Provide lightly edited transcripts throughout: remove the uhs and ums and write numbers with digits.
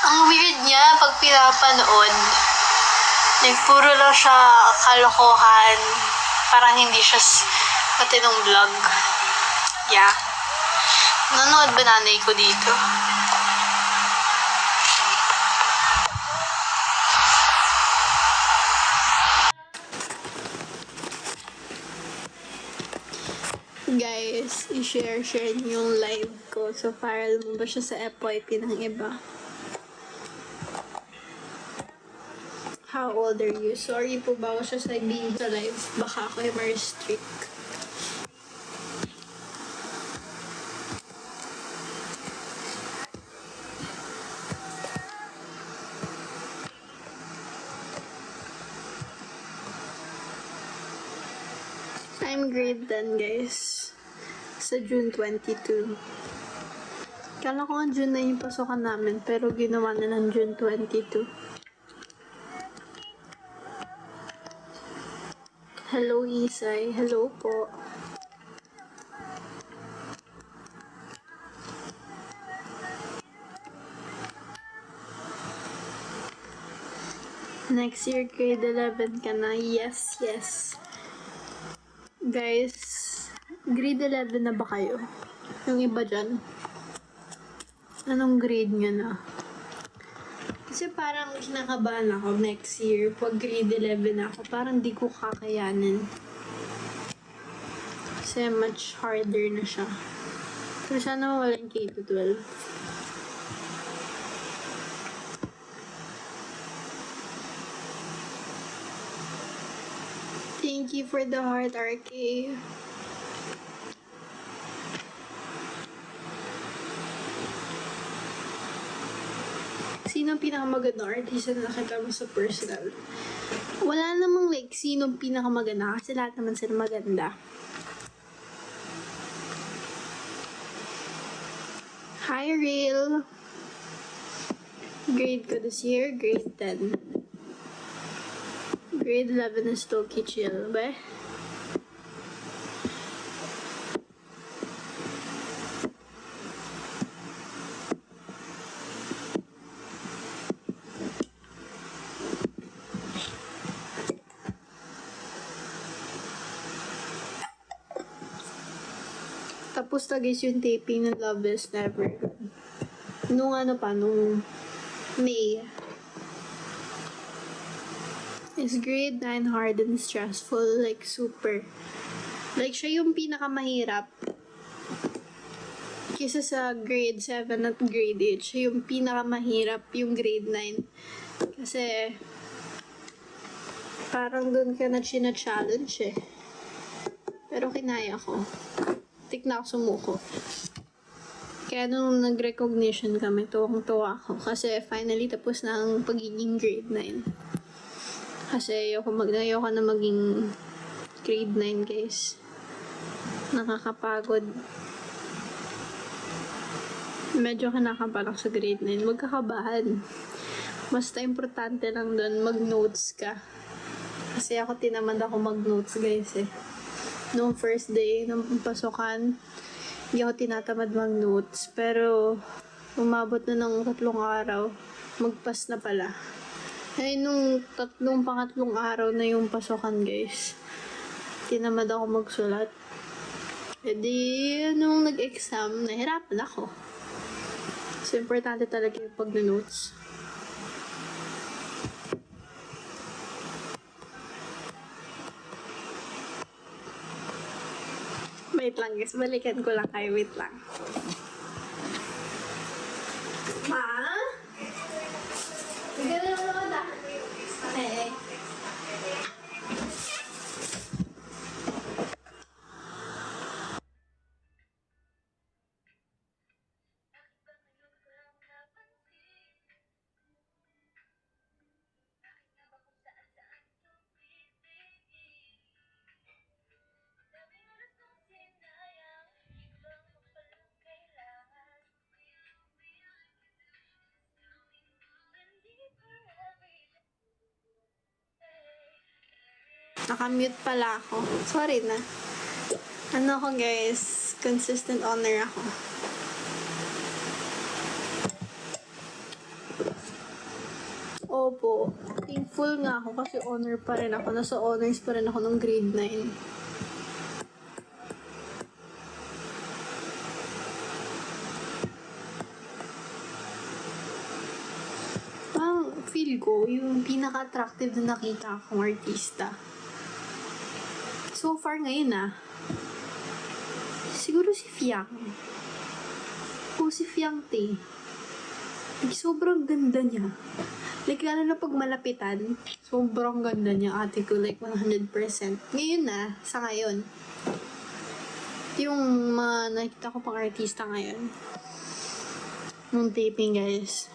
Ang weird niya pag pinapanood. Like, puro lang siya kalokohan. Parang hindi siya matinong vlog. Yeah. Nanonood ba nanay ko dito? Guys, i-share niyo yung live ko. So, para lumabas siya sa FYP ng iba. How old are you? Sorry po, bago siya sabihin sa live. Baka ako ay ma-restrict. I'm grade 10, guys. Sa June 22. Kala ko ang June na yung pasokan namin, pero ginawa na ng June 22. Hello, Isay. Hello po. Next year, grade 11 ka na. Yes, yes. Guys, grade 11 na ba kayo? Yung iba dyan? Anong grade nyo na? Kasi parang kinakabahan ako next year. Pag grade 11 ako, parang di ko kakayanin. Kasi much harder na siya. Pero sana mawalan K-12. Thank you for the heart, RK. Sino ang pinakamagandang artista na nakita mo sa personal? Wala namang like, sino ang pinakamaganda kasi lahat naman sila maganda. Hi, Real. Grade ko this year, grade 10. Grade 11 is Toki Chill, ba? Tapos na guys yung taping ng Love is Never Good. Nung May. Is grade 9 hard and stressful? Like, super. Like, siya yung pinakamahirap. Kisa sa grade 7 at grade 8, siya yung pinakamahirap yung grade 9. Kasi, parang doon ka na china-challenge eh. Pero kinaya ko. Na ako sumuko. Kaya nung nag-recognition kami, tuwang-tuwa ako. Kasi finally tapos na ang pagiging grade 9. Kasi ayoko na maging grade 9, guys. Nakakapagod. Medyo kinakabahan sa grade 9. Huwag kakabahan. Basta importante lang doon, mag-notes ka. Kasi ako tinamad ako mag-notes, guys eh. Noong first day ng pasukan, hindi ako tinatamad mag-notes. Pero, umabot na ng 3 araw, mag-pass na pala. Ay, nung pangatlong araw na yung pasukan, guys, tinamad ako magsulat. E di, nung nag-exam, nahirapan ako. So, importante talaga yung pag-notes. Wait lang guys, balikan ko lang kayo. Wait lang. Ma? Ganun naman na. Okay. Nakamute pala ako. Sorry na. Ano ako guys, consistent honor ako. Opo, thankful nga ako kasi honor pa rin ako. Nasa honors pa rin ako ng grade 9. Feel ko, yung pinaka-attractive na nakita akong artista. So far ngayon siguro si Fiang. O si Fiang Tae. Sobrang ganda niya. Like, lalo na pag malapitan, sobrang ganda niya, ate ko, like 100%. Ngayon sa ngayon. Yung mga nakita ko pang artista ngayon. Nung taping, guys.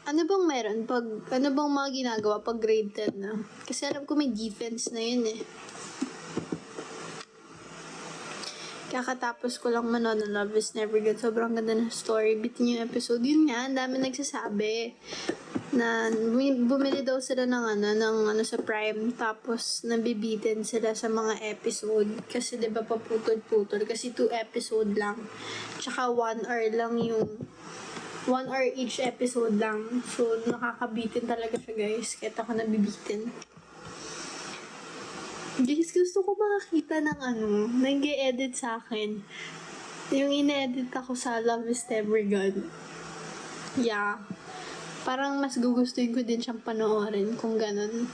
Ano bang meron? Ano bang mga ginagawa pag grade 10 na? Kasi alam ko may defense na yun eh. Kakatapos ko lang manood ng Love is Never Good. Sobrang ganda ng story. Bitin yung episode. Yun nga, ang dami nagsasabi na bumili daw sila ng sa Prime. Tapos, nabibitin sila sa mga episode. Kasi diba paputol-putol. Kasi 2 episode lang. Tsaka 1 hour lang yung 1 hour each episode lang. So, nakakabitin talaga siya, guys. Kahit ako nabibitin. Guys, gusto ko makakita ng nag-e-edit sa akin. Yung ine-edit ako sa Love is Never Good. Yeah. Parang mas gugustuhin ko din siyang panoorin kung ganun.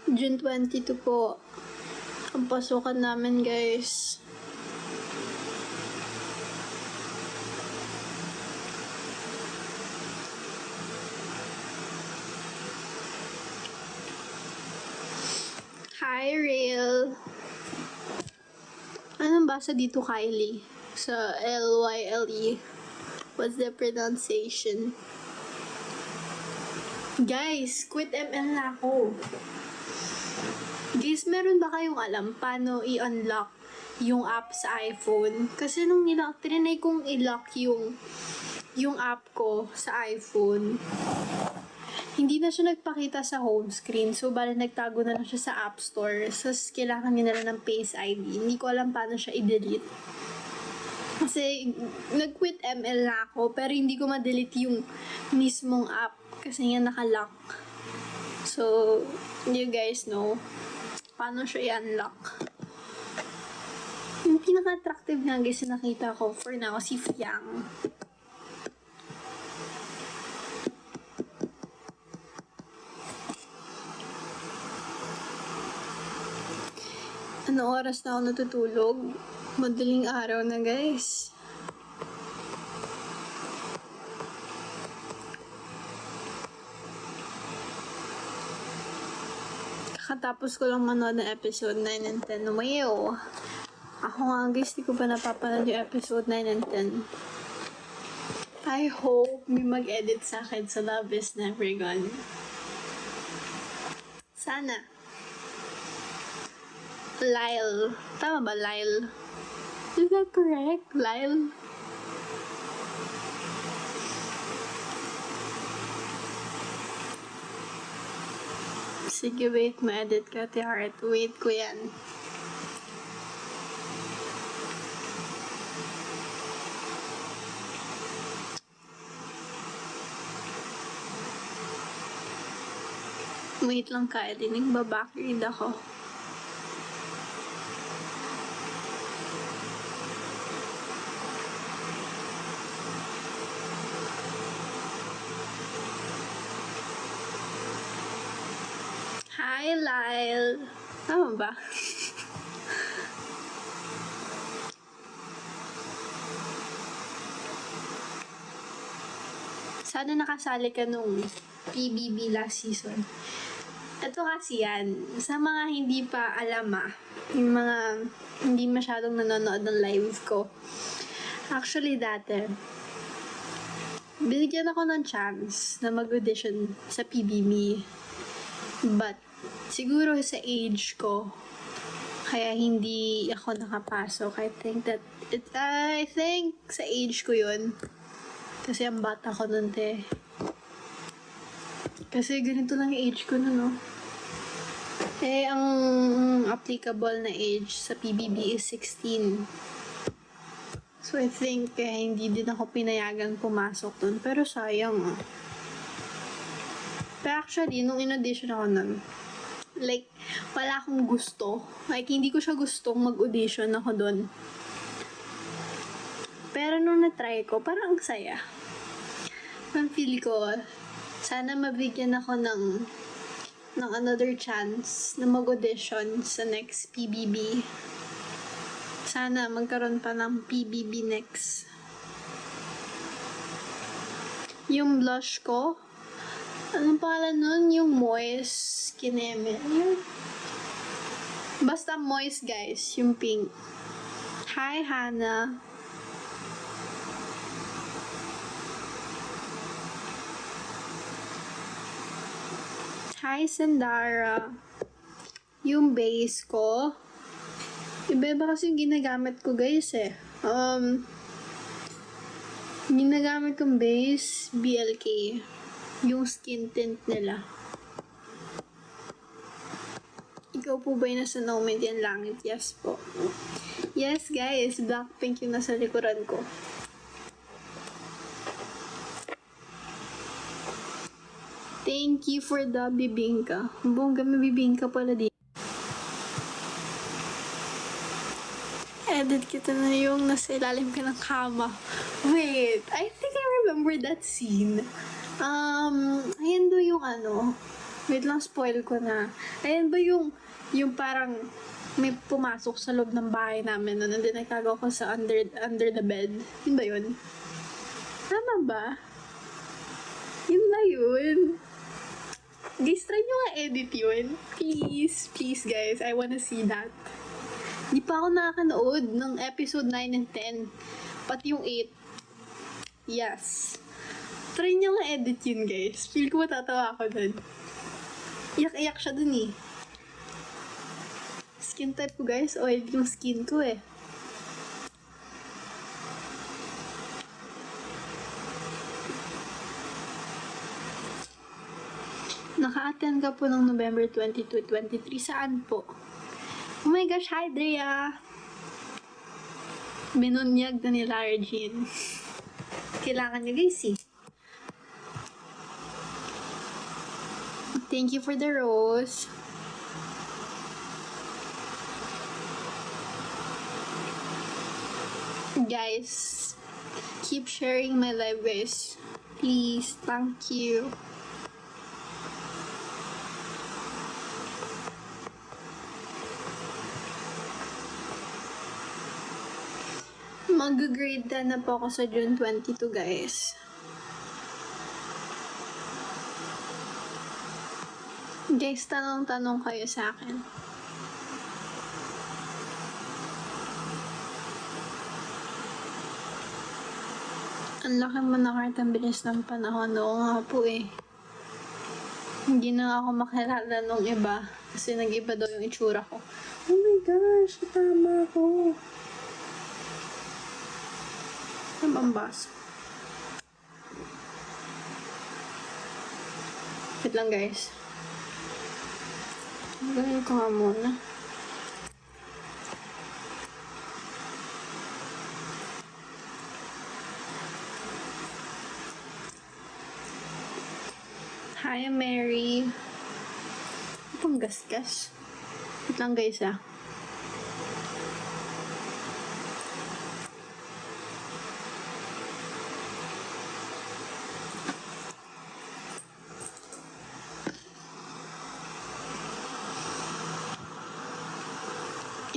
June 22 po. Ang pasukan namin, guys. Hi, Real. Anong basa dito, Kylie? Sa L-Y-L-E. What's the pronunciation? Guys, quit ML na ako. Guys, meron ba kayong alam paano i-unlock yung app sa iPhone? Kasi nung trinay kong i-lock yung app ko sa iPhone, hindi na siya nagpakita sa home screen. So, bali nagtago na lang siya sa App Store. So, kailangan nyo na lang ng Face ID. Hindi ko alam paano siya i-delete. Kasi, nag-quit ML na ako, pero hindi ko ma-delete yung mismong app. Kasi nga naka-lock. So, you guys know paano siya i-unlock. Yung pinaka-attractive nga guys na nakita ko for now, si Fiang. Ano oras na ako natutulog? Madaling araw na, guys. Kakatapos ko lang manood ng episode 9 and 10. Wow! Ako nga, guys, di ko pa napapanood yung episode 9 and 10. I hope may mag-edit sa akin sa Love is Never Gone. Sana. Lyle. Tama ba, Lyle? Is that correct? Lyle? Sige, wait. Ma-edit ka, Heart. Wait ko yan. Wait lang, Kylie. Nagbabakread ako. Hi, Lyle. Tama ba? Sana nakasali ka nung PBB last season. Ito kasi yan, sa mga hindi pa alam yung mga hindi masyadong nanonood ng live ko. Actually, dati, binigyan ako ng chance na mag-audition sa PBB. But, siguro sa age ko, kaya hindi ako nakapasok. I think sa age ko yun. Kasi ang bata ko nun, Kasi ganito lang yung age ko nun, no? ang applicable na age sa PBB is 16. So, I think hindi din ako pinayagan pumasok dun. Pero sayang Pero actually, nung in-audition ako nun, like, wala akong gusto. Like, hindi ko siya gustong mag-audition ako dun. Pero nung na-try ko, parang ang saya. Parang feel ko, sana mabigyan ako ng another chance na mag-audition sa next PBB. Sana magkaroon pa ng PBB next. Yung blush ko, anong pangalan nun? Yung Moist Kineme. Basta moist, guys. Yung pink. Hi, Hannah. Hi, Sandara. Yung base ko, iba-iba kasi yung ginagamit ko, guys, ginagamit kong base, BLK. Yung skin tint nila. Ikaw po ba yung nasa No Median Langit? Yes po. Yes, guys. Blackpink yung nasa likuran ko. Thank you for the bibingka. Bongga, may bibingka pala dito. Edit kita na yung nasa ilalim ka ng kama. Wait, I think I remember that scene. Ayan ba yung wait lang, spoil ko na. Ayan ba yung parang may pumasok sa loob ng bahay namin na nandun nagkagawa ko sa under the bed. Yun ba yun? Tama ba? Yun na yun. Guys, try nyo nga edit yun. Please guys, I wanna see that. Di pa ako nakakanood ng episode 9 and 10. Pati yung 8. Yes. Try nyo nga edit yun, guys. Feel ko matatawa ako dun. Iyak-iyak siya dun eh. Skin type ko, guys. Oil yung skin ko eh. Naka-attend ka po ng November 22-23. Saan po? Oh my gosh, hi Drea! Binunyag na ni Lara Jean. Kailangan nyo guys eh. Thank you for the rose. Guys, keep sharing my live guys. Please, thank you. Mag-grade 10 na po ako sa June 22, guys. Guys, tanong-tanong kayo sa akin. Ang laki mo na kartang bilis ng panahon. Oo nga po eh. Hindi na ako makilala nung iba. Kasi nag-iba daw yung itsura ko. Oh my gosh, tama ko. Nabambas. Wait lang guys. Ganyan ko nga muna. Hi Mary. Itong gasgas. Wait lang guys ah.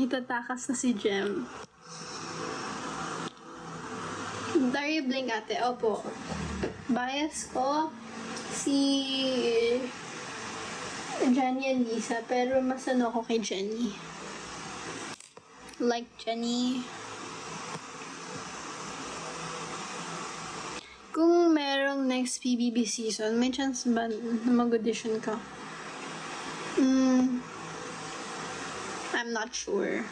Itatakas na si Jem. Dario Bling ate, opo. Bias ko si Jenny and Lisa, pero mas ako kay Jenny. Like Jenny. Kung merong next PBB season, may chance ba na mag-audition ka? I'm not sure.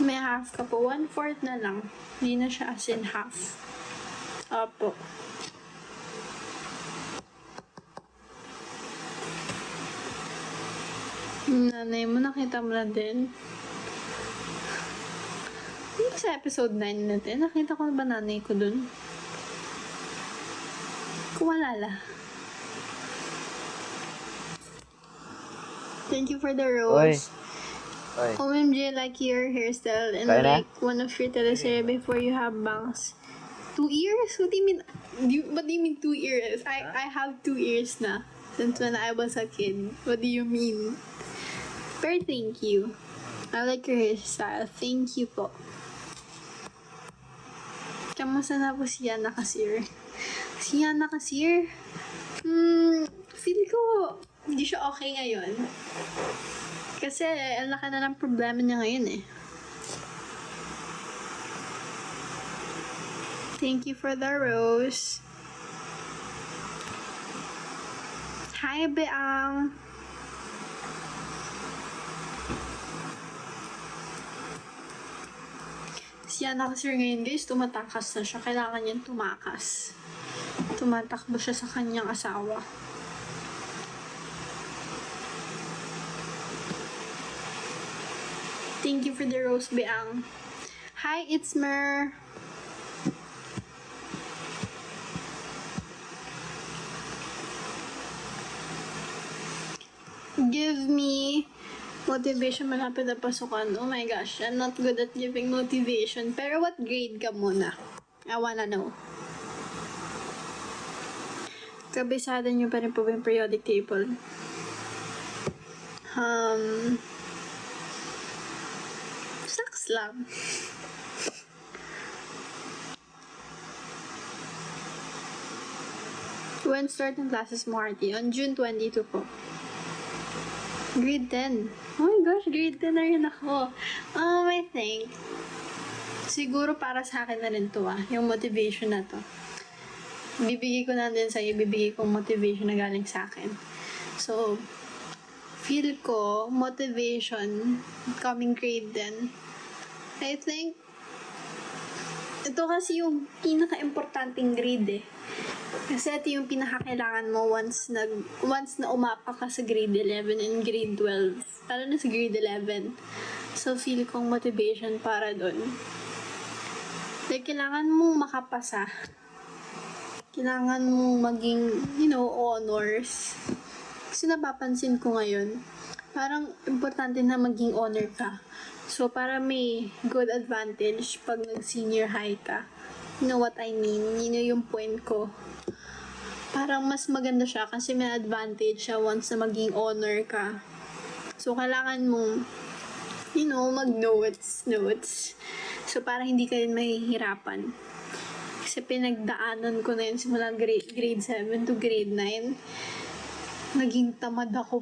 May half ka po. 1/4 na lang. Hindi na siya as in half. Opo. Yung nanay mo, nakita mo na din. Hindi sa episode 9 natin, nakita ko na ba nanay ko dun? Kumalala. Thank you for the rose. Oy. OMG, like your hairstyle and Kaya na? like one of your teleserye before you have bangs. 2 years? What do you mean? What do you mean 2 years? I have 2 years na. Since when I was a kid. What do you mean? Pero thank you. I like your hairstyle. Thank you po. Kamusta na po si Yana Kasir? Si Yana Kasir? Feel ko hindi siya okay ngayon. Kasi ang laki na ng problema niya ngayon eh. Thank you for the rose. Hi, Beang. Si Yana Kasir ngayon guys, tumatakas na siya. Kailangan niyang tumakas. Tumatakbo siya sa kanyang asawa. Thank you for the rose, Beang. Hi, it's Mer. Give me motivation malapit na pasukan. Oh my gosh, I'm not good at giving motivation. Pero what grade ka muna? I wanna know. Kabisado niyo pa rin po ba yung periodic table? Sucks lang. When start ng classes mo, Artie? On June 22 po. Grade 10. Oh my gosh, grade 10 na rin ako. I think, siguro para sa akin na rin to yung motivation na to. Bibigay ko na din sa'yo, bibigay kong motivation na galing sa akin. So, feel ko, motivation, coming grade 10, I think, ito kasi yung pinaka-importanting grade eh. Kasi ito yung pinakakailangan mo once na umapa ka sa grade 11 and grade 12. Lalo na sa grade 11. So, feel kong motivation para dun. Like, kailangan mong makapasa. Kailangan mong maging, honors. Kasi napapansin ko ngayon, parang importante na maging honor ka. So, para may good advantage pag nag-senior high ka. You know what I mean? Yun yung point ko. Parang mas maganda siya kasi may advantage siya once na maging honor ka. So, kailangan mong, mag-notes. So, para hindi ka rin mahihirapan. Kasi pinagdaanan ko na yun simula grade 7 to grade 9. Naging tamad ako,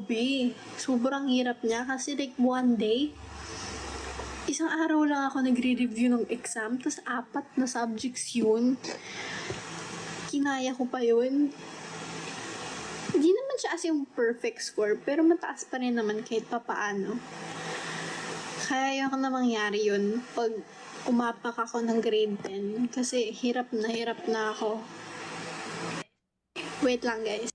Sobrang hirap niya kasi like one day, isang araw lang ako nagre-review ng exam, tapos 4 na subjects yun. Kinaya ko pa yun. Hindi naman siya as yung perfect score, pero mataas pa rin naman kahit papaano. Kaya yung na mangyari yun, pag umapak ako ng grade 10, kasi hirap na ako. Wait lang, guys.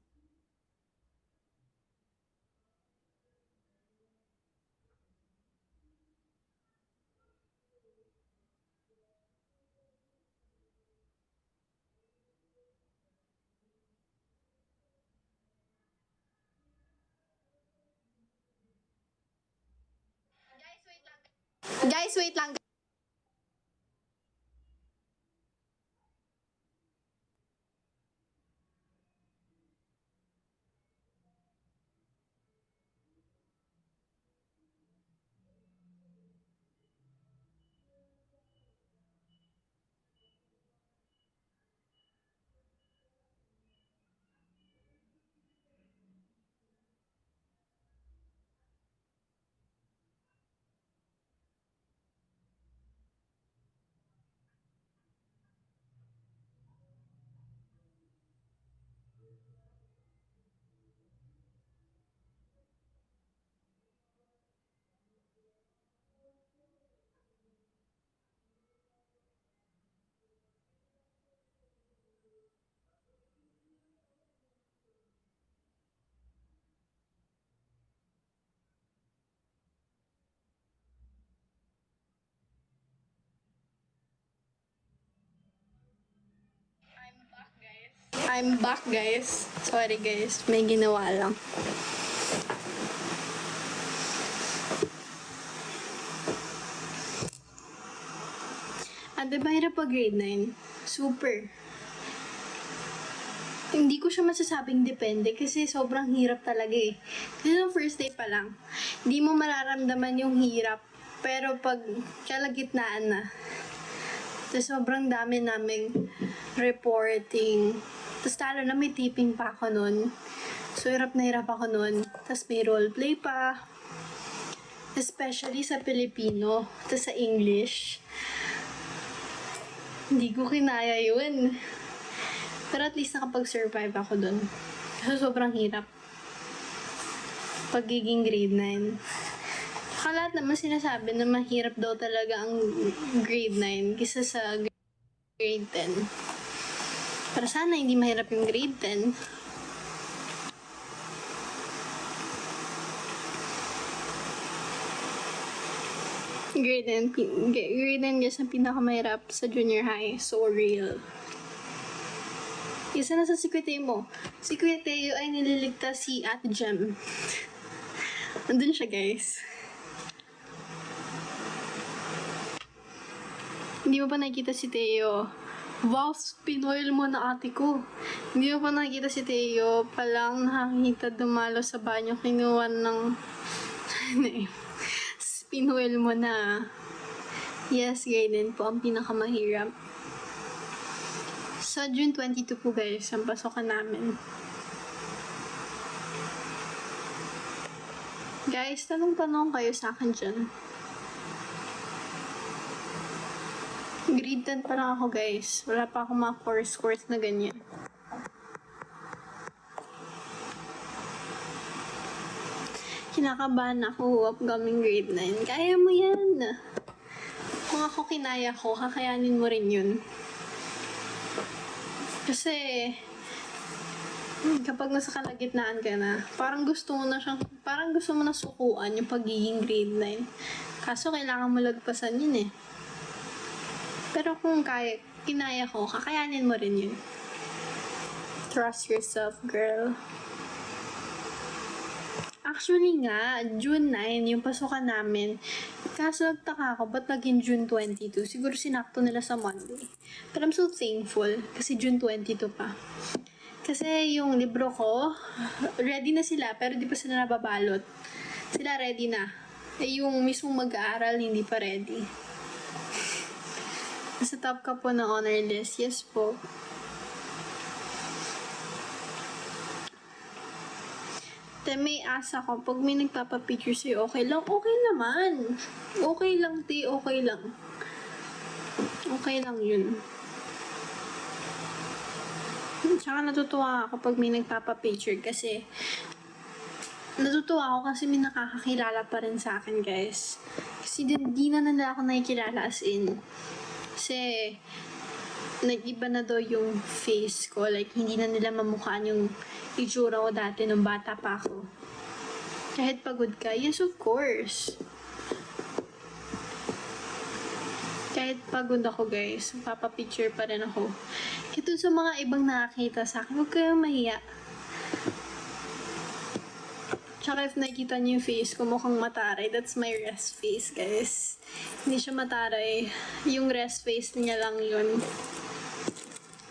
Guys, wait lang. I'm back, guys. Sorry, guys. May ginawa lang. Diba hirap pag grade 9? Super. Hindi ko siya masasabing depende kasi sobrang hirap talaga eh. Kasi nung first day pa lang, hindi mo mararamdaman yung hirap. Pero pag kalagitnaan na, tapos sobrang dami naming reporting. Tapos talo na may tipping pa ako nun. So hirap na hirap ako nun. Tapos may roleplay pa. Especially sa Filipino. Tapos sa English. Hindi ko kinaya yun. Pero at least nakapag-survive ako dun. So, sobrang hirap. Pagiging grade 9. Saka lahat naman sinasabi na mahirap daw talaga ang grade 9 kaysa sa grade 10. Para sana hindi mahirap yung grade 10. Grade 9 guys ang pinakamahirap sa junior high. So real. Isa na sa Secret mo. Secret ay nililigtas si Ate Jem. Andun siya, guys. Hindi mo pa nakikita si Teo. Wow, pinoil mo na ate ko. Hindi mo pa nakikita si Teo. Palang nakakita dumalo sa banyo. Kinuha ng... Pinoil mo na. Yes, grade 9 po ang pinakamahirap. Sa June 22 po guys, ang pasokan namin. Guys, tanong-tanong kayo sa akin dyan. Grade 10 pa lang ako guys. Wala pa akong mga course na ganyan. Kinakabahan ako upcoming grade 9. Kaya mo yan. Kung ako kinaya ko, kakayanin mo rin yun. Kasi, kapag nasa kalagitnaan ka na, parang gusto mo na sukuan yung pagiging grade 9. Kaso, kailangan mo lagpasan yun eh. Pero kung kinaya ko, kakayanin mo rin yun. Trust yourself, girl. Actually nga, June 9, yung pasukan namin. Kaso nagtaka ako, ba't naging June 22? Siguro sinakto nila sa Monday. But I'm so thankful, kasi June 22 pa. Kasi yung libro ko, ready na sila, pero di pa sila nababalot. Sila ready na. Eh yung mismong mag-aaral, hindi pa ready. Nasa top ka po ng honor list. Yes po. May asa ko, pag may nagpapapicture sa'yo, okay lang? Okay naman. Okay lang, okay lang. Okay lang yun. Tsaka natutuwa ako pag may nagpapapicture kasi natutuwa ako kasi may nakakakilala pa rin sa akin, guys. Kasi di na nila ako nakikilala as in. Kasi nag-iba na daw yung face ko. Like, hindi na nila mamukhaan yung itsura ko dati nung bata pa ako. Kahit pagod ka, yes of course. Kahit pagod ako guys, papapicture pa rin ako. Ito sa mga ibang nakakita sa akin, huwag kayong mahiya. Tsaka if nakikita niyo yung face ko, mukhang mataray. That's my rest face, guys. Hindi siya mataray. Yung rest face niya lang yun.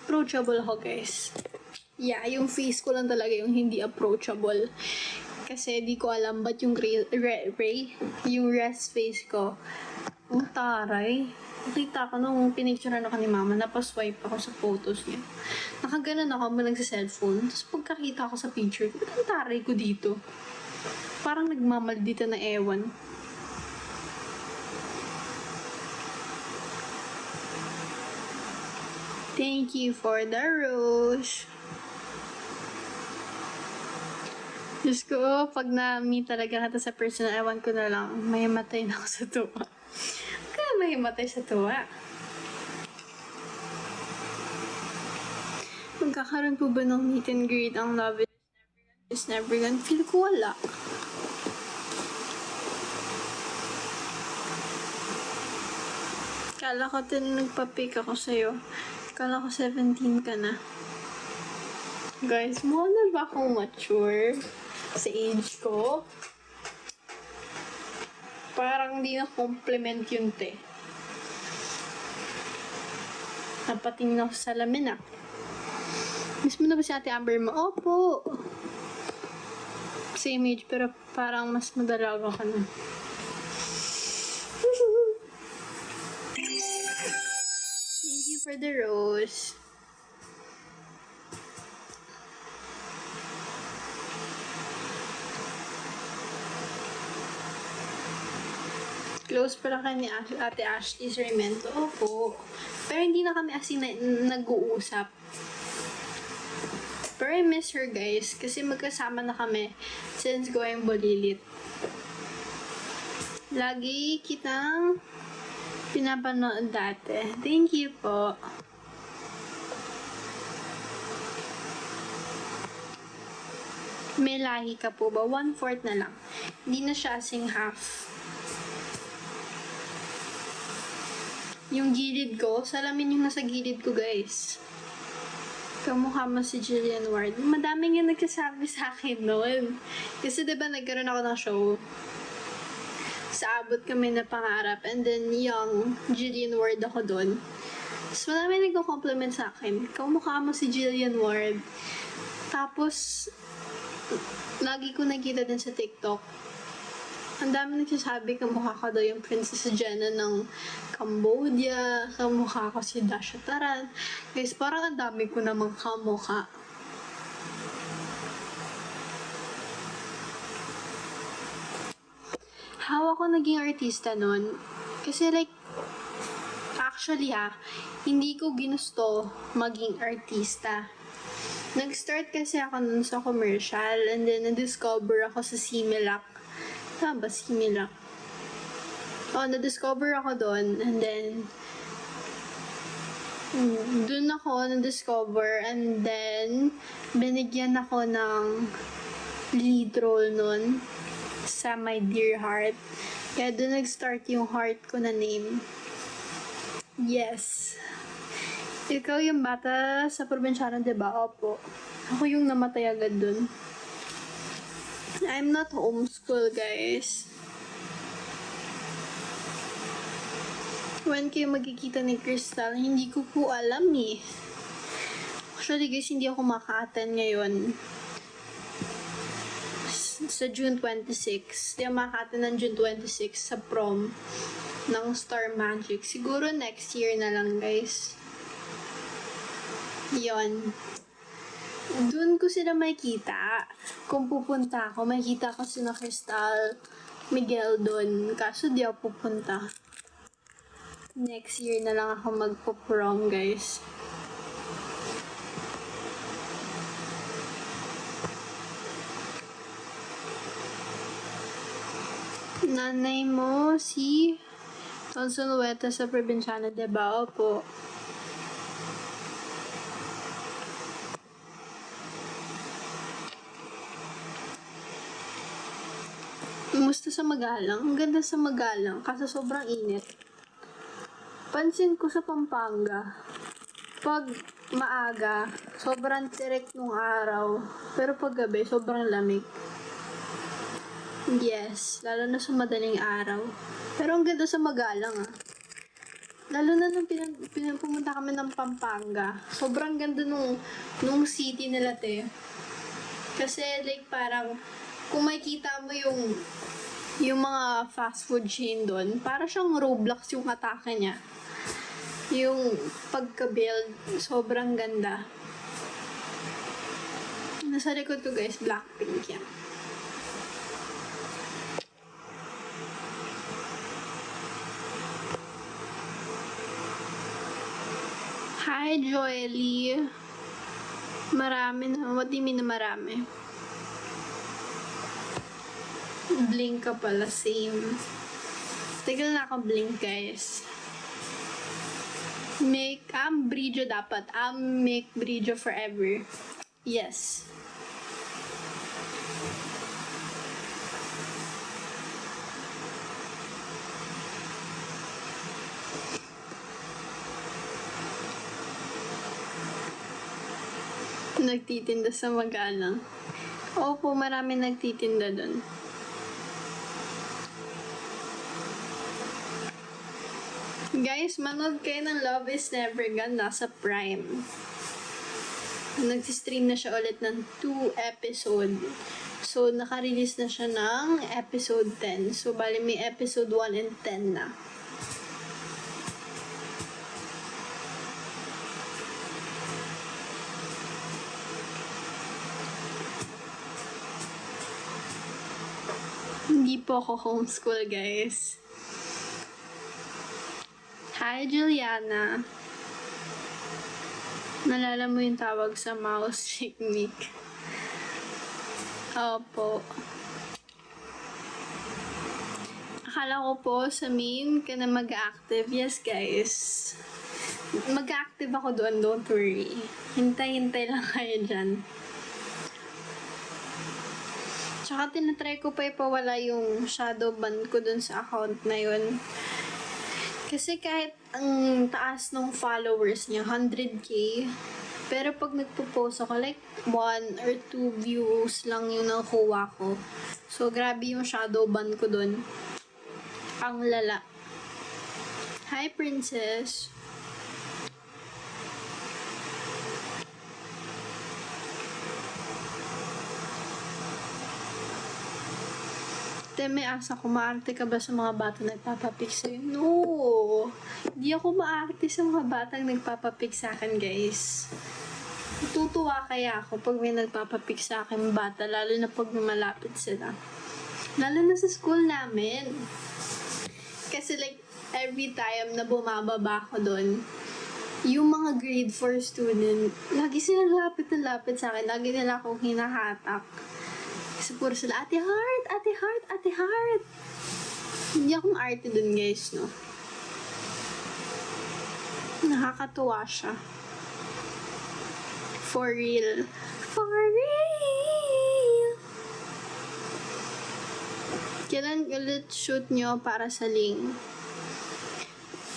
Approachable ako, guys. Yeah, yung face ko lang talaga yung hindi approachable. Kasi di ko alam ba't yung yung rest face ko. Ang taray. Nakita ko nung pinicturean ako ni mama, napaswipe ako sa photos niya. Nakaganon ako mo nagsa-cellphone. Tapos pagkakita ko sa picture, ba't ang taray ko dito? Parang nagmamaldita na ewan. Thank you for the rose. Diyos ko, pag na-meet talaga kita sa personal, ewan ko na lang, may matay na ako sa tuwa. Kaya may matay sa tuwa. Magkakaroon po ba ng meet and greet ang Love is Never Gone? Feel ko wala. Kala ko nagpa-pick ako sa'yo. Kala ko 17 ka na. Guys, mukha na ba akong mature sa age ko? Parang di na compliment yun, te. Napatingin ako sa salamin, ah. Miss mo na ba si Ate Amber mo? Opo. Same age, pero parang mas madalaga ka na. Thank you for the rose. Close pala kay ni Ate Ashley Sarmiento. Opo. Pero hindi na kami as in nag-uusap. Pero I miss her, guys. Kasi magkasama na kami since going Bulilit. Lagi kitang pinapanood dati. Thank you po. May lahi ka po ba? 1/4 na lang. Hindi na siya asing half. Yung gilid ko, salamin yung nasa gilid ko, guys. Kamukha mo si Jillian Ward. Madaming yung nagsasabi sa akin noon. Kasi diba nagkaroon ako ng show. Sa Abot Kami na Pangarap. And then yung Jillian Ward ako doon. So madami nagko-compliment sa akin. Kamukha mo si Jillian Ward. Tapos, lagi ko nakita din sa TikTok. Ang dami nagsasabi, kamukha ko daw yung Princess Jenna ng Cambodia, kamukha ko si Dasha Taran. Guys, parang ang dami ko namang kamukha. How ako naging artista nun? Kasi like, actually hindi ko ginusto maging artista. Nag-start kasi ako nun sa commercial, and then na-discover ako sa Similac. Tama ba, Similac? Na-discover ako doon, and then doon ako na-discover, and then binigyan ako ng lead role nun sa My Dear Heart. Kaya doon nag-start yung heart ko na name. Yes. Ikaw yung bata sa probinsyano, diba? Opo. Ako yung namatay agad dun. I'm not homeschool, guys. When kayo magkikita ni Crystal, hindi ko po alam eh. Actually, guys, hindi ako maka-attend ngayon. Sa June 26. Hindi ako maka-attend ng June 26 sa prom ng Star Magic. Siguro next year na lang, guys. Yon. Doon ko sila makikita. Kung pupunta ako, makikita ko sila Crystal, Miguel doon. Kaso di ako pupunta. Next year na lang ako magpo-prom, guys. Nanay mo si Tonson Lueta sa probinsyano, diba? Opo. Kumusta sa Magalang? Ang ganda sa Magalang, kaso sobrang init. Pansin ko sa Pampanga, pag maaga, sobrang tirik nung araw, pero pag gabi, sobrang lamig. Yes, lalo na sa madaling araw. Pero ang ganda sa Magalang Lalo na nung pumunta kami ng Pampanga, sobrang ganda nung city nila, te. Kasi like parang, kung makikita mo yung mga fast food chain doon, para siyang Roblox yung atake niya. Yung pagka-build, sobrang ganda. Nasa likod ko, guys, Blackpink yan. Hi, Joely. Marami na. What do you mean na marami? Blink ka pala, same. Tagal na ako blink, guys. Bridyo dapat. Make Bridyo forever. Yes. nagtitinda sa Magalang. Opo, marami nagtitinda doon. Guys, manood kayo ng Love is Never Gone, nasa Prime. Nag-stream na siya ulit ng 2 episode. So, naka-release na siya ng episode 10. So, bali may episode 1 and 10 na. Hindi po ako homeschool, guys. Hi, Juliana. Nalala mo yung tawag sa mouse technique? Opo. Akala ko po sa main ka na mag-active. Yes, guys. Mag-active ako doon, don't worry. Hintay-hintay lang kayo dyan. Tsaka tinatry ko pa ipawala yung shadow ban ko dun sa account na yun. Kasi kahit ang taas ng followers niya, 100k, pero pag nagpo-post ako, like 1 or 2 views lang yung nakuha ko. So, grabe yung shadow ban ko dun. Ang lala. Hi, Princess. May asa ko, maarte ka ba sa mga bata nagpapapik sa'yo? No! Hindi ako maarte sa mga batang nagpapapik sa akin, guys. Tutuwa kaya ako pag may nagpapapik sa akin bata, lalo na pag malapit sila. Lalo na sa school namin. Kasi like, every time na bumababa ako doon, yung mga grade 4 student, lagi sila lapit na lapit sa akin. Lagi nila akong hinahatak. Kasi puro sila, Ate Heart, Ate Heart, Ate Heart. Hindi akong arte dun, guys, no? Nakakatuwa siya. For real. For real. Kailan ulit shoot nyo para sa Ling?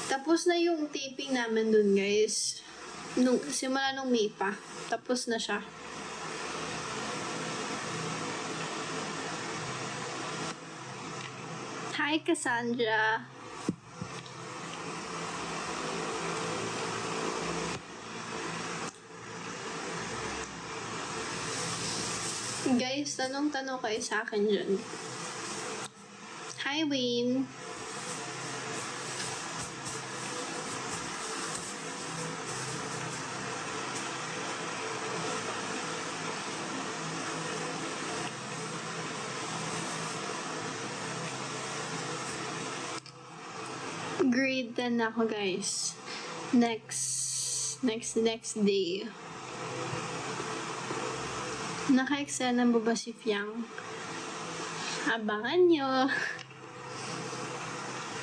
Tapos na yung taping namin dun, guys. Simula nung May pa. Tapos na siya. Hi, Cassandra. Guys, tanong-tanong kayo sa akin dyan. Hi, Wayne. Grade 10 na ako, guys. Next day. Naka-eksena mo ba si Fiang? Abangan nyo.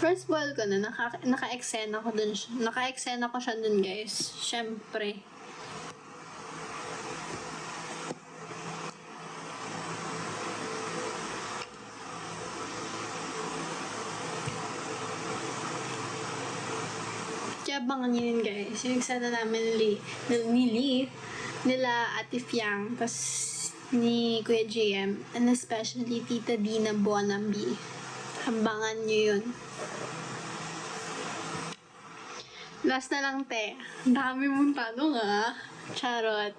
First ball ko na, naka-eksena ko dun. Naka-eksena ko siya dun, guys. Syempre. Abangan nyo yun, guys. Yung eksena namin nila Ate Fiang, tas ni Kuya JM, and especially Tita Dina Bonambi. Abangan nyo yun. Last na lang, te. Dami mong tanong, ah. Charot.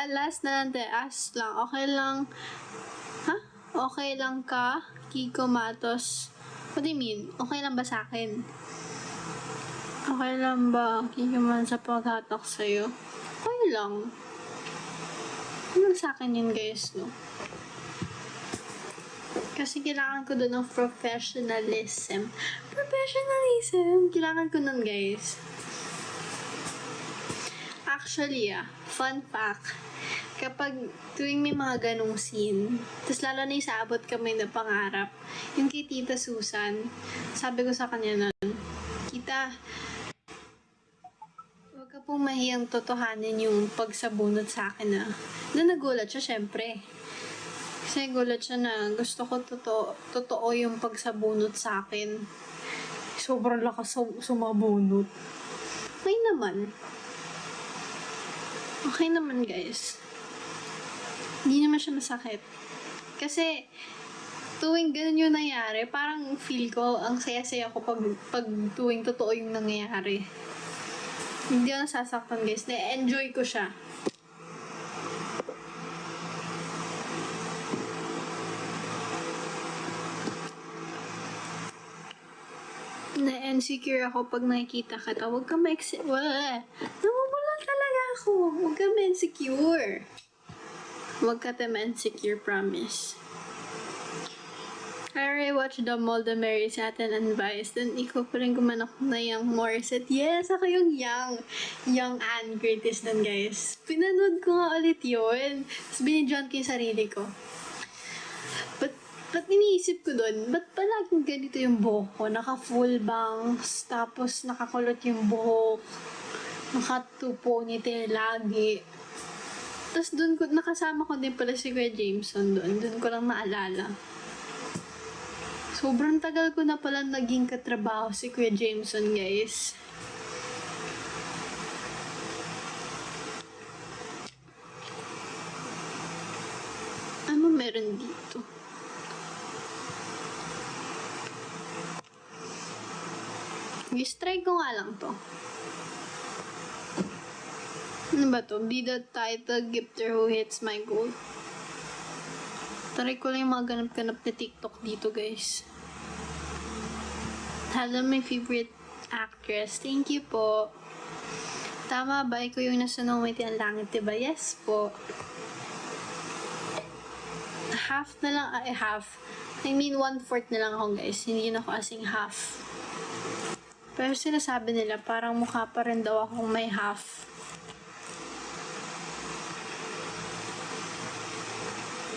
Last na lang, te. Ask lang. Okay lang. Ha? Okay lang ka? Kiko Matos. What do you mean? Okay lang ba sa akin? Okay lang ba? Kikiman sa paghatak sa'yo? Okay lang. Ano sa akin yun, guys, no? Kasi kailangan ko doon ng professionalism. Professionalism! Kailangan ko nun, guys. Actually, fun fact. Kapag tuwing may mga ganong scene, tapos lalo na yung sa abot kamay na pangarap, yung kay Tita Susan, sabi ko sa kanya nun, Tita, huwag ka pong mahiyang totohanin yung pagsabunot sa akin na nagulat siya, syempre. Kasi gulat siya na gusto ko totoo yung pagsabunot sa akin. Sobrang lakas sumabunot. May naman. Okay naman, guys. Hindi naman siya masakit. Kasi, tuwing ganun yung nangyari, parang feel ko, ang saya-saya ko pag tuwing totoo yung nangyayari. Hindi ako nasasaktan, guys. Na-enjoy ko siya. Na-insecure ako pag nakikita ka. Huwag ka namumula talaga ako. Huwag ka ma-insecure. Huwag ka ma-insecure, promise. I rewatched The Mall, The Mary Satin and Vice. Then, ikaw pa rin gumanak na yung Morissette. Yes, ako yung young Anne Curtis nun, guys. Pinanood ko nga ulit yun. Tapos binidyoan ko yung sarili ko. Ba't iniisip ko doon, ba't palaging ganito yung buhok ko? Naka-full bangs, tapos nakakulot yung buhok. Naka-two ponytail lagi. Tapos doon ko, nakasama ko din pala si Kuya Jameson doon. Doon ko lang naalala. Sobrang tagal ko na pala naging katrabaho si Kuya Jameson, guys. Ano meron dito? I-try ko nga lang to. Ano ba to? Be the title gifter who hits my goal. Try ko lang yung mga ganap-ganap na TikTok dito, guys. Hello, my favorite actress. Thank you po. Tama ba? Ikaw yung nasa Nomiti ang Langit, diba? Yes po. Half na lang, half. I mean, 1/4 na lang ako, guys. Hindi na ako asing half. Pero sinasabi nila, parang mukha pa rin daw akong may half.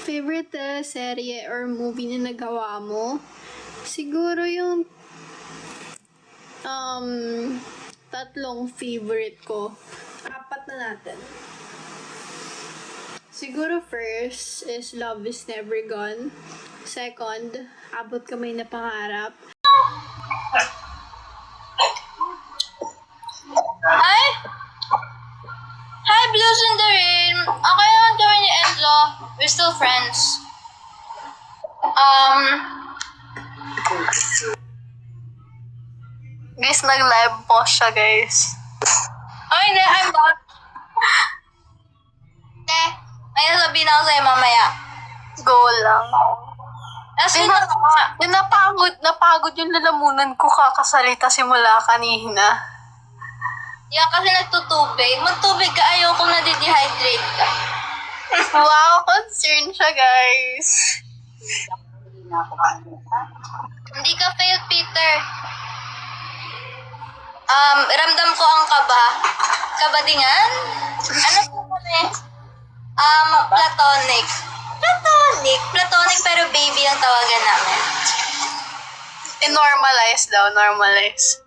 Favorite serye or movie na nagawa mo? Siguro yung tatlong favorite ko. 4 na natin. Siguro first is Love is Never Gone. Second, Abot Kamay na Pangarap. Hi! Hi, Blues in the Rain! Okay naman kami ni Enzo. We're still friends. Guys, nag-live po siya, guys. Oh, hindi. I'm back. May sasabihin ako sa'yo mamaya. Go lang. Kasi na, Napagod yung lalamunan ko kakasalita simula kanina. yeah, kasi nagtutubig. Magtubig ka, ayokong nadidehydrate ka. Wow, concerned siya, guys. Hindi ka failed, Peter. Ramdam ko ang kaba. Kabadingan? Ano po kami? Platonic. Platonic pero baby ang tawagan namin. I-normalize daw, normalize.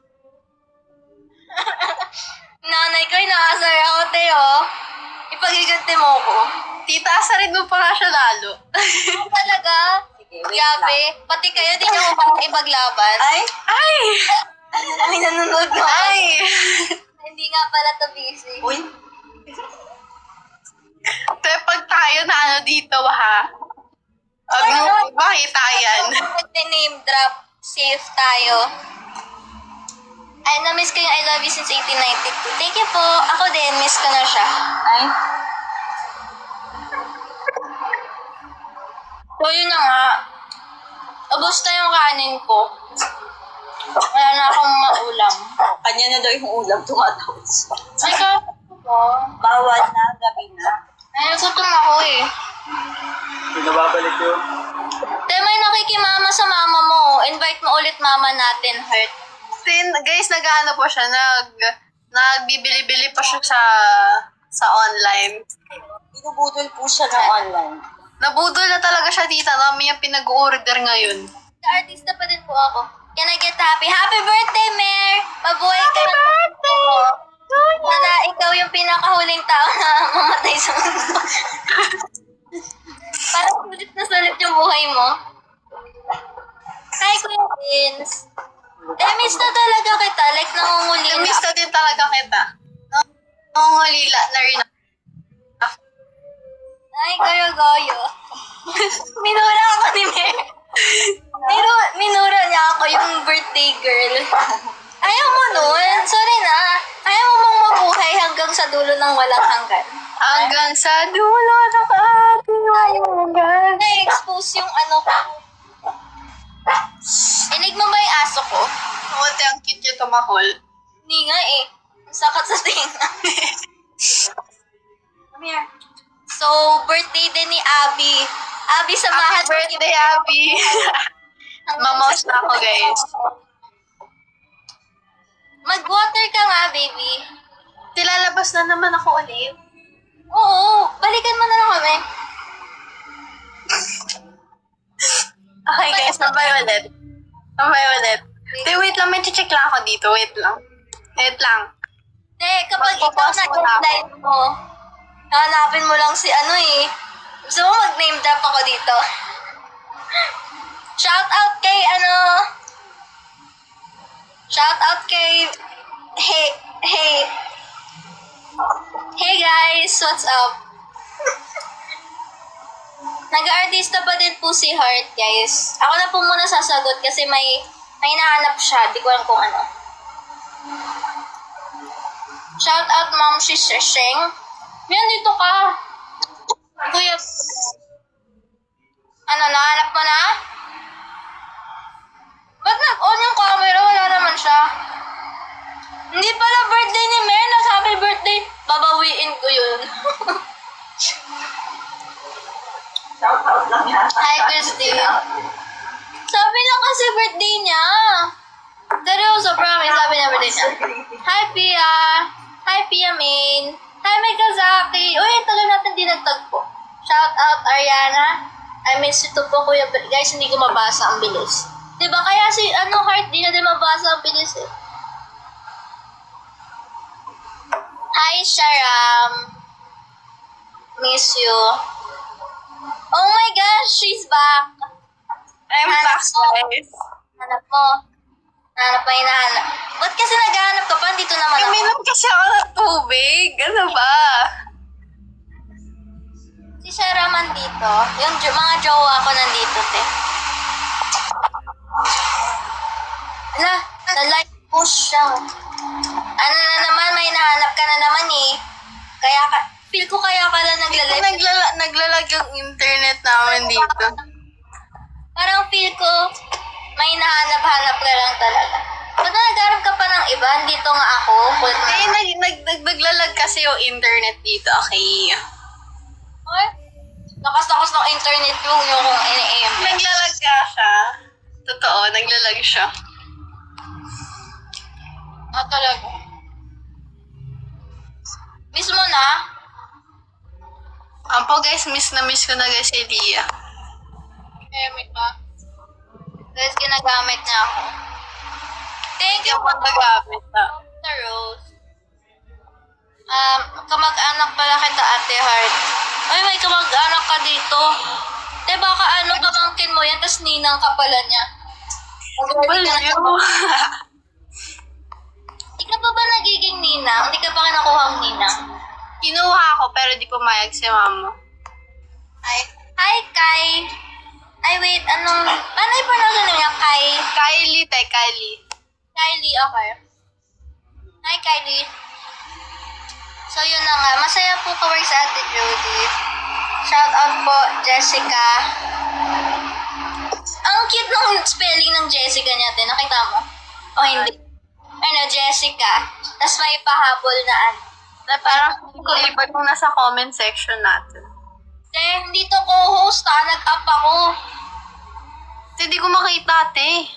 Nanay ko, inaasar ako, Teo. Ipagiganti mo ko. Tita, asarin mo pa nga siya lalo. Talaga? Grabe. Pati kayo, di nyo ipaglaban. Ay! Ay, nanonood mo. Ay! Hindi nga pala to busy. Uy, Pero pag tayo na ano dito, ha? Makita yan. Name drop. Safe tayo. Ay, na-miss ko yung I Love You since 1892. Thank you po. Ako din, miss ko na siya. ay, So, yun na nga. Ubus na yung kanin ko. Wala na akong maulam. kanya na daw yung ulam tumatawid. Ay, ka po. Bawal na, gabi na. Ay, nagutom ako eh. Hindi na babalik yun. Te, may nakikimama sa mama mo. Invite mo ulit mama natin, Heart. Guys, nag-ano po siya, nagbibili-bili pa siya sa online. Binubudol po siya ng online. Nabudol na talaga siya, tita. Namin yung pinag-order ngayon. Artista pa din po ako. Can I get happy? Happy birthday, Mer! Mabuhay ka Happy ng birthday! Sana ikaw yung pinakahuling tao na mamatay sa mundo. Parang sulit yung buhay mo. Hi, Kuya Vince. Miss na talaga kita. Like, nangungulila. Namiss na din talaga kita. Nangungulila na rin ako. Ay, goyo-goyo. Minura ako ni Mer. Minura niya ako yung birthday girl. Ayaw mo nun. Sorry na. Ayaw mo mong mabuhay hanggang sa dulo ng walang hanggan. Hanggang sa dulo ng ating hanggan. Na-expose yung ano ko. Inig mo ba yung aso ko? Buti ang cute yung tumahol. Hindi nga eh. Ang sakat sa tinga. Come here. So, birthday din ni Abby. Abby, samahan Happy birthday, Abby! Mamaus na ako, guys. Mag-water ka nga, baby. Tilalabas na naman ako ulit. Oo, balikan mo na lang kami. Okay, guys. Bye ulit. Bye ulit. Wait lang. May check lang ako dito. Wait lang. Kapag ikaw Magpo-pause muna ako. na-live mo, hanapin mo lang si ano eh. Gusto mo mag-name drop ako dito? Shout out kay Hey guys, what's up? Nag-aartista pa din po si Heart, guys. Ako na po muna sasagot kasi may nahanap siya. Di ko alam kung ano. Shout out, Ma'am Shisheng. Yan, dito ka. Kuya. Ano, nahanap mo na? Ba't nag-on yung camera? Wala naman siya. Hindi pala birthday ni Mer. Happy birthday. Babawiin ko yun. Shout out lang yan. Hi, Christine. Sabi lang kasi birthday niya. Seryoso, promise. Sabi niya birthday niya. Hi, Pia. Hi, Pia Main. Hi, Megazaki. Uy, tagal natin di nagtagpo. Shout out, Ariana. I miss you too po, Kuya. Guys, hindi ko mabasa ang bilis. Diba? Kaya si, Heart, di na din mabasa ang bilis eh. Hi, Sharam. Miss you. Oh my gosh, she's back. I'm Hanap back, mo. guys. Hanap mo. Hanap pa hinahanap. Ba't kasi naghahanap ka pa? Dito naman ako. Uminom kasi ako ng tubig. Ano ba? Si Sharaman dito. Yung mga jowa ko nandito, te. Ala, na-like push siya. Ano na naman, may nahanap ka na naman eh. Feel ko kaya ka lang nagla-live. Naglalag yung internet namin dito. Parang feel ko, may nahanap-hanap ka lang talaga. Ba't nagharap ka pa ng iba? Dito nga ako. Naglalag kasi yung internet dito. Okay. What? Lakas-lakas ng internet yung kung ini-aim. Naglalag ka siya. Totoo, naglalag siya. Talaga. Miss mo na? Ampo guys, miss na miss ko na guys si Lia. Emmett ba? Guys, ginagamit niya ako. Thank you Yung magagamit na. sa Rose. Kamag-anak pala kita, Ate Heart. Ay, may kamag-anak ka dito. Te, baka pamangkin mo yan, tas ninang ka pala niya. Hindi ka pa ba nagiging ninang? Hindi ka pa nakuha ang ninang? Kinuha ako pero di pumayag si mama. Hi, Kai. Ay, wait, paano i-pronounce niya? Kylie. Kylie, okay. Hi, Kylie. So, yun na nga. Masaya po ka-work sa Ate Jody. Shout out po, Jessica. Ang cute ng spelling ng Jessica niya, te. Nakita mo? O hindi? Jessica. Tapos may pahabol na Na parang kulibag kung nasa comment section natin. Te, hindi to co-host ha. Nag-up ako. Hindi ko makita, ate.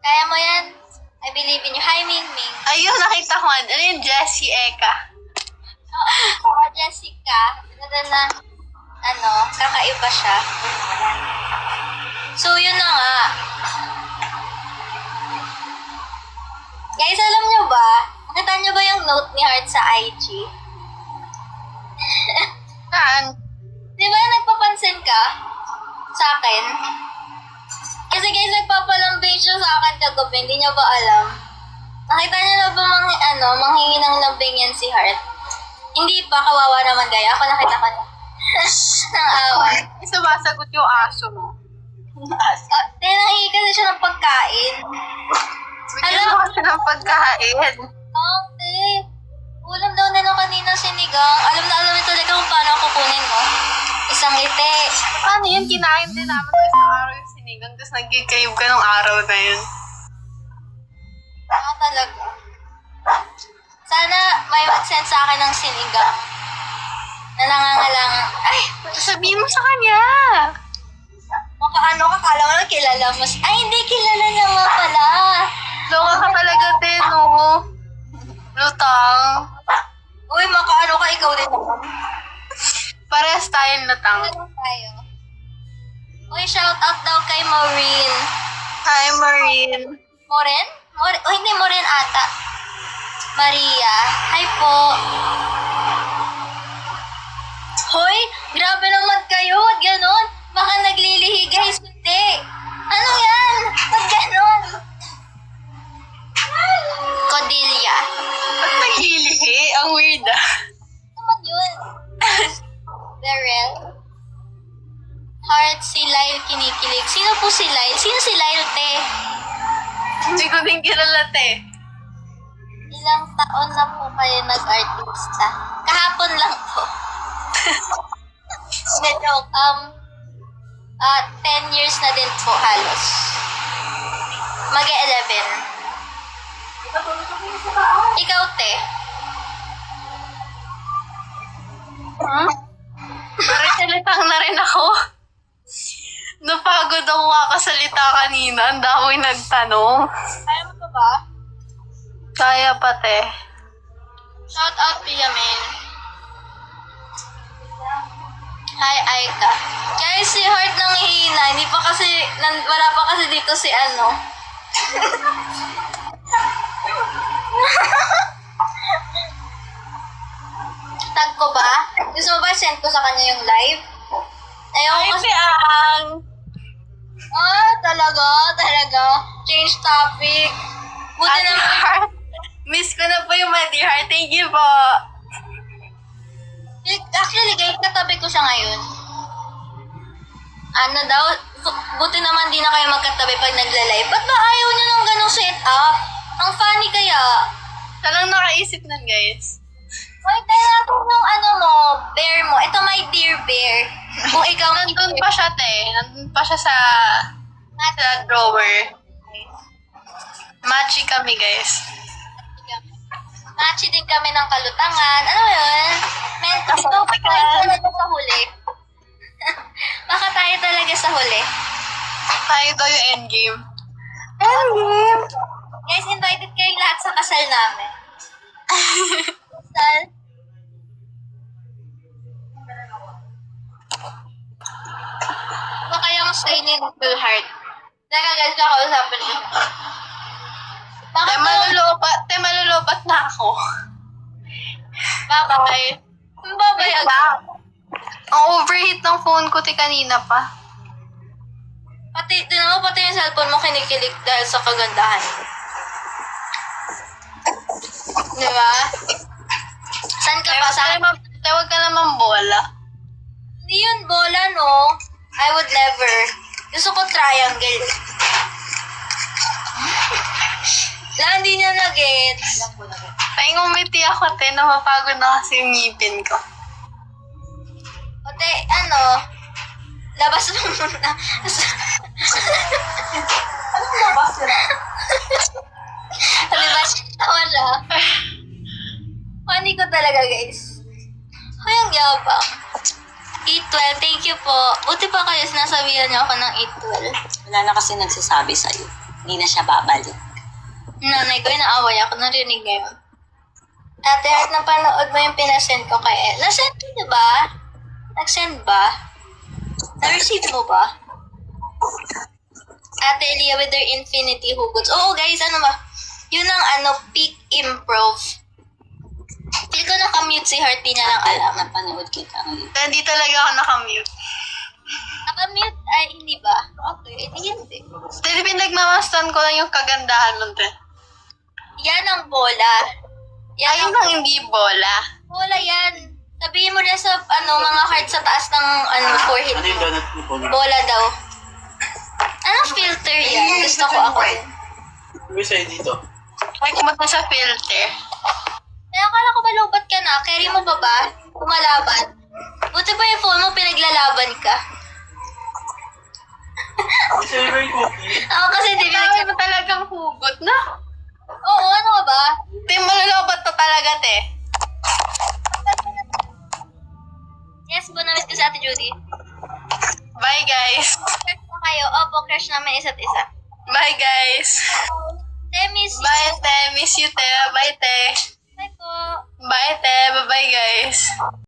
Kaya mo yan? I believe in you. Hi, Ming Ming. Ayun, nakita ko. Ano yung Jessie Eka? Oo, Jessica. Kakaiba siya. So, yun na nga. Guys, alam nyo ba? Nakita nyo ba yung note ni Heart sa IG? Saan? Di ba nagpapansin ka sa akin? Kasi guys, nagpapalambing siya sa akin kagabi. Hindi nyo ba alam? Nakita nyo na ba manghingi ng lambing yan si Heart? Hindi pa, kawawa naman gaya. Ako nakita ko na. ng away. Sumasagot yung aso mo. Nangihingi kasi siya ng pagkain. Bigyan mo siya ng pagkain. Ate, ulam daw nila kanina sinigang. Alam na talaga kung paano ako kunin mo. Isang ngiti. Paano yun? Kinain din namin ko isang araw yung sinigang, tapos nag-crave ka nung araw na yun. Talaga. Sana may mag-send sa akin ng sinigang. Na nangangailangan. Ay, Sabihin mo sa kanya. makaano ka, kala mo lang kilala mo. Ay, hindi, kilala niya nga pala. Loka ka talaga din, no? Lutang. Uy, makaano ka, ikaw din naman. Parehas tayong lutang. Ano tayo? Uy, shout out daw kay Maureen. Hi, Marine. Moren? Oh, hindi, Moren ata. Maria. Hi po. Hoy, grabe naman kayo. Ba't ganon? Baka naglilihi, guys. Hindi. Ano yan? Ba't ganon? Cordelia. Ba't naglilihi? Ang weird ah. Ano naman yun? Beryl. Heart, si Lyle kinikilig. Sino po si Lyle? Sino si Lyle, te? Hindi ko din kilala, te. Ilang taon na po kayo nag-artista? Kahapon lang po. Hindi, joke. 10 years na din po halos. Mag-11. Ikaw, te? Naritalitang na rin ako. Napagod ako kakasalita kanina. Ang dami nagtanong. Kaya mo pa ba? Kaya pa, te. Shout out, Piamin. Hi, Aika. Guys, si Heart nang hihina. Hindi pa kasi, wala pa kasi dito si ano. Tag ko ba? Gusto mo ba send ko sa kanya yung live? Ayaw Ay, kasi... si Ang. Talaga. Change topic. Buti Ate naman. Heart. Miss ko na po yung my dear heart. Thank you po. Actually, guys, katabi ko siya ngayon. Ano daw, buti naman di na kayo magkatabi pag nagla-live. Ba't ba ayaw niyo ng ganong setup? Ang funny kaya. Talang nakaisip nun, guys. Hoy, kaya natin yung ano mo, bear mo. Ito, my dear bear. Kung ikaw... Nandun pa siya, te. Nandun pa siya sa drawer. Matchy kami, guys. Matchy din kami ng kalutangan. Ano yun? Baka tayo talaga sa huli. Baka tayo talaga sa huli. Tayo daw yung endgame. Endgame! Guys, invited kayong lahat sa kasal namin. Kasal? Baka yung stay ni Little Heart. Teka guys, kakausapin niyo. Bakit Malulubat na ako. Bye-bye. Bye-bye agad. Ang overheat ng phone ko, te, kanina pa. Tinan mo, pati yung cellphone mo kinikilig dahil sa kagandahan. Di ba? Saan ka pa? Saan? Tawag ka naman bola. Hindi yun bola, no? I would never. Gusto ko triangle. Hindi niya na-gets. Paing umiti ako, te. Napapagod na kasi yung ngipin ko. Ote, ano? Labas mo muna. Anong labas nila? Diba? Tawa siya. Funny ko talaga, guys. Ay, ang yabang. Eat well, thank you po. Buti pa kayo, sinasabihan niyo ako ng eat well. Wala na kasi nagsasabi sa'yo. Hindi na siya babalik. Nanay ko, inaaway ako, narinig ngayon. Ate Heart, napanood mo yung pinasend ko kay El. Nasend mo, diba? Nag-send ba? Na-receive mo ba? Ate Elia with their infinity hugots. Oo, guys, ano ba? Yun ang peak improv. Feel ko nakamute si Heart, di niya lang alam. Napanood kita ngayon. Hindi talaga ako nakamute. Nakamute? Ay, hindi ba? Okay, hindi. Te, pinagmamastan ko lang yung kagandahan nun, te. Yan ang bola. Yan Ayun ang ang hindi bola. bola yan. Sabihin mo rin sa, mga heart sa taas ng, forehead Ano yung mo. donut ni Paul? Bola daw. Anong filter yan? Gusto ko ako. Sabi sa'yo dito. Ay, kumot na sa filter. Kaya akala ko ba lobat ka na? Carry mo ba ba? Kumalaban? Buti pa yung phone mo, pinaglalaban ka. Sabi sa'yo ba yung cookie? Ako kasi di Dami mo talagang hugot, no? Oo, ano ka ba? Di malulobot to talaga, te. Yes po, namiss ko si Ate Judy. Bye, guys. Crush na kayo. Opo, crush namin isa't isa. Bye, guys. Te, miss you. Bye, te. Miss you, te. Bye, te. Bye po. Bye, te. Bye-bye, guys.